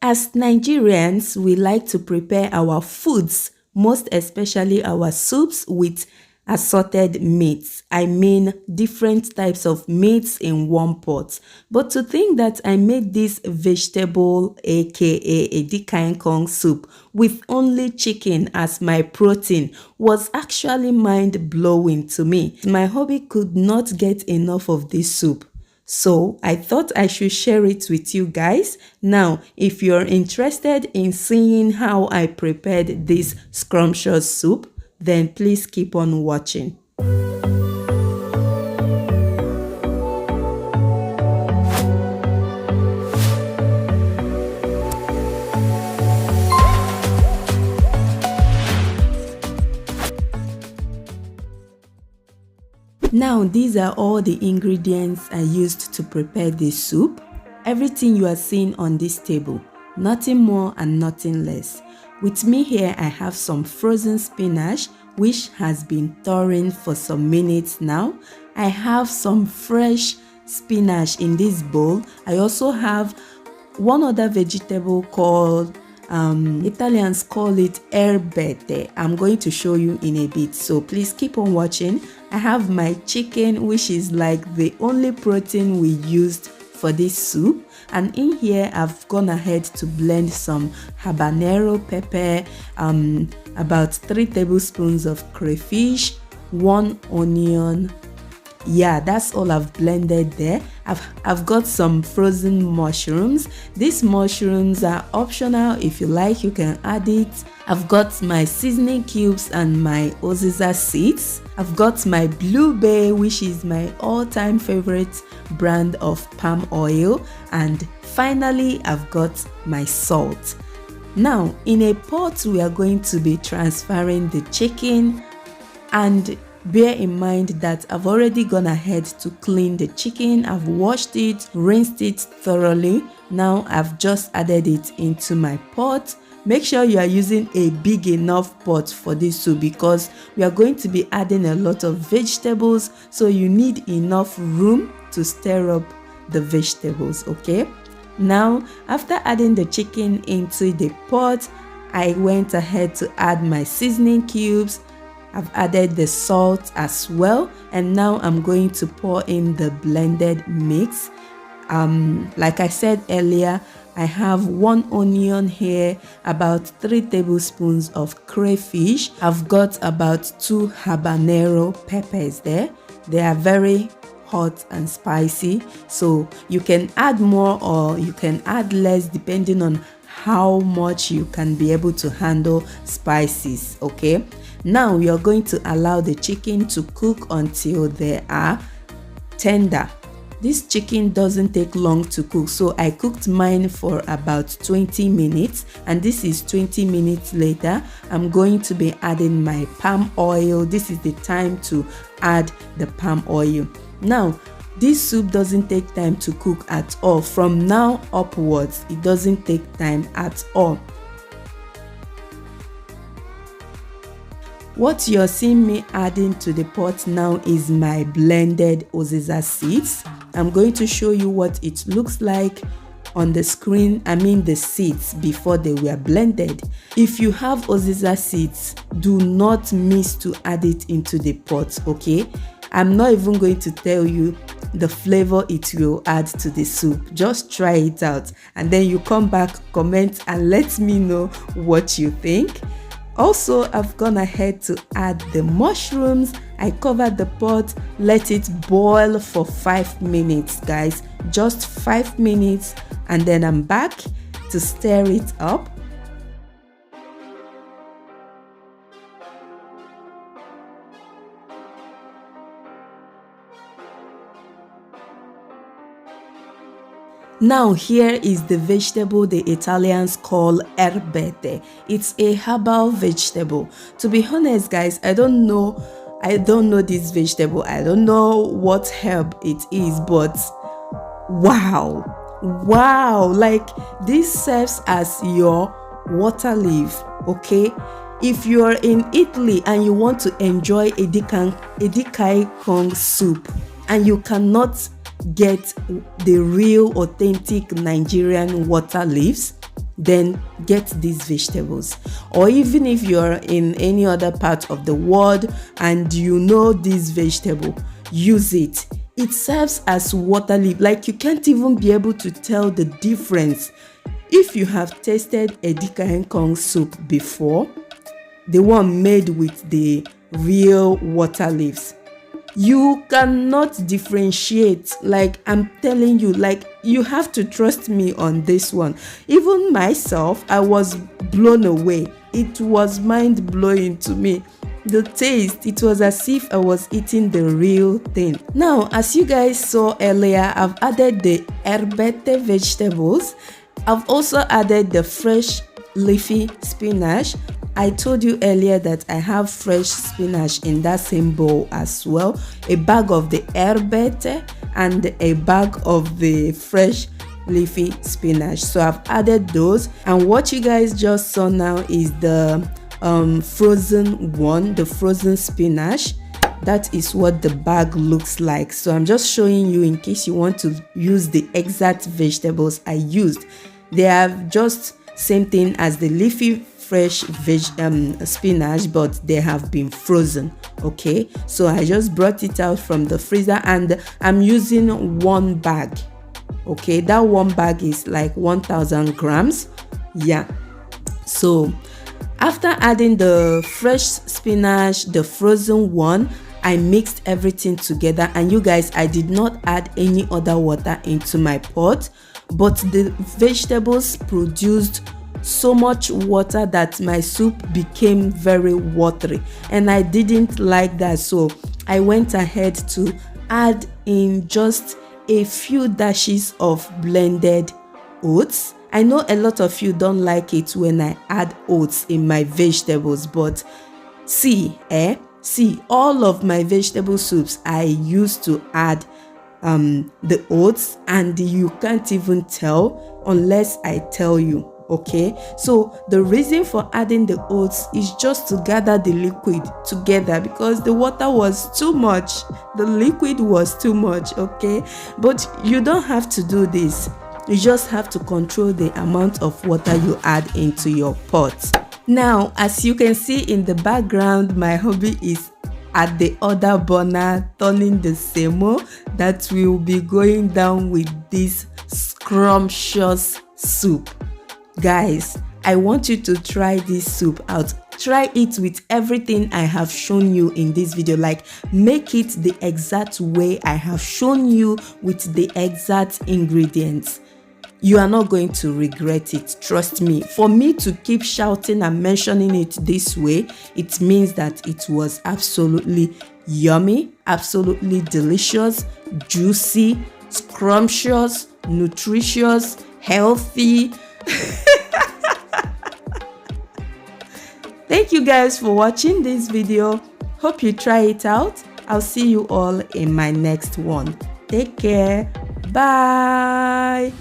As Nigerians, we like to prepare our foods, most especially our soups, with assorted meats. I mean different types of meats in one pot. But to think that I made this vegetable aka Edikang Ikong soup with only chicken as my protein was actually mind-blowing to me. My hubby could not get enough of this soup. So I thought I should share it with you guys. Now, if you're interested in seeing how I prepared this scrumptious soup, then please keep on watching. Now, these are all the ingredients I used to prepare this soup. Everything you are seeing on this table, nothing more and nothing less. With me here, I have some frozen spinach, which has been thawing for some minutes now. I have some fresh spinach in this bowl. I also have one other vegetable called Italians call it erbette. I'm going to show you in a bit, so please keep on watching. I have my chicken, which is like the only protein we used for this soup, and in here I've gone ahead to blend some habanero pepper, about 3 tablespoons of crayfish, 1 onion. Yeah, that's all I've blended there. I've got some frozen mushrooms. These mushrooms are optional. If you like, you can add it. I've got my seasoning cubes and my uziza seeds. I've got my Blue Bay, which is my all-time favorite brand of palm oil. And finally, I've got my salt. Now, in a pot, we are going to be transferring the chicken, and bear in mind that I've already gone ahead to clean the chicken. I've washed it, rinsed it thoroughly. Now I've just added it into my pot. Make sure you are using a big enough pot for this soup because we are going to be adding a lot of vegetables, so you need enough room to stir up the vegetables, okay? Now, after adding the chicken into the pot, I went ahead to add my seasoning cubes. I've added the salt as well, and now I'm going to pour in the blended mix. Like I said earlier, I have 1 onion here, about 3 tablespoons of crayfish. I've got about 2 habanero peppers there. They are very hot and spicy, so you can add more or you can add less depending on how much you can be able to handle spices, okay? Now you're going to allow the chicken to cook until they are tender. This chicken doesn't take long to cook, so I cooked mine for about 20 minutes, and this is 20 minutes later. I'm going to be adding my palm oil. This is the time to add the palm oil. Now, this soup doesn't take time to cook at all. From now upwards, it doesn't take time at all. What you're seeing me adding to the pot now is my blended uziza seeds. I'm going to show you what it looks like on the screen. I mean the seeds before they were blended. If you have uziza seeds, do not miss to add it into the pot, okay? I'm not even going to tell you the flavor it will add to the soup. Just try it out and then you come back, comment and let me know what you think. Also, I've gone ahead to add the mushrooms. I covered the pot, let it boil for 5 minutes, guys. Just 5 minutes, and then I'm back to stir it up. Now here is the vegetable the Italians call erbette. It's a herbal vegetable. To be honest, guys, I don't know this vegetable. I don't know what herb it is, but wow, like this serves as your water leaf, okay? If you are in Italy and you want to enjoy Edikang Ikong soup and you cannot get the real authentic Nigerian water leaves, then get these vegetables. Or even if you're in any other part of the world and you know this vegetable, use it. It serves as water leaf. Like, you can't even be able to tell the difference. If you have tasted Edikang Ikong soup before, the one made with the real water leaves, you cannot differentiate. Like, I'm telling you, like, you have to trust me on this one. Even myself, I was blown away. It was mind-blowing to me. The taste, it was as if I was eating the real thing. Now, as you guys saw earlier, I've added the herbete vegetables. I've also added the fresh leafy spinach. I told you earlier that I have fresh spinach in that same bowl as well. A bag of the herbete and a bag of the fresh leafy spinach. So I've added those, and what you guys just saw now is the frozen one, the frozen spinach. That is what the bag looks like. So I'm just showing you in case you want to use the exact vegetables I used. They are just same thing as the leafy fresh spinach, but they have been frozen. Okay, so I just brought it out from the freezer, and I'm using one bag. Okay, that one bag is like 1000 grams. Yeah, so after adding the fresh spinach, the frozen one, I mixed everything together. And you guys, I did not add any other water into my pot, but the vegetables produced so much water that my soup became very watery, and I didn't like that. So I went ahead to add in just a few dashes of blended oats. I know a lot of you don't like it when I add oats in my vegetables, but see, all of my vegetable soups I used to add the oats, and you can't even tell unless I tell you. Okay, so the reason for adding the oats is just to gather the liquid together, because the water was too much, the liquid was too much. Okay, but you don't have to do this. You just have to control the amount of water you add into your pot. Now, as you can see in the background, my hubby is at the other burner turning the semo that will be going down with this scrumptious soup. Guys, I want you to try this soup out. Try it with everything I have shown you in this video. Like, make it the exact way I have shown you with the exact ingredients. You are not going to regret it, trust me. For me to keep shouting and mentioning it this way, it means that it was absolutely yummy, absolutely delicious, juicy, scrumptious, nutritious, healthy. Thank you guys for watching this video. Hope you try it out. I'll see you all in my next one. Take care. Bye.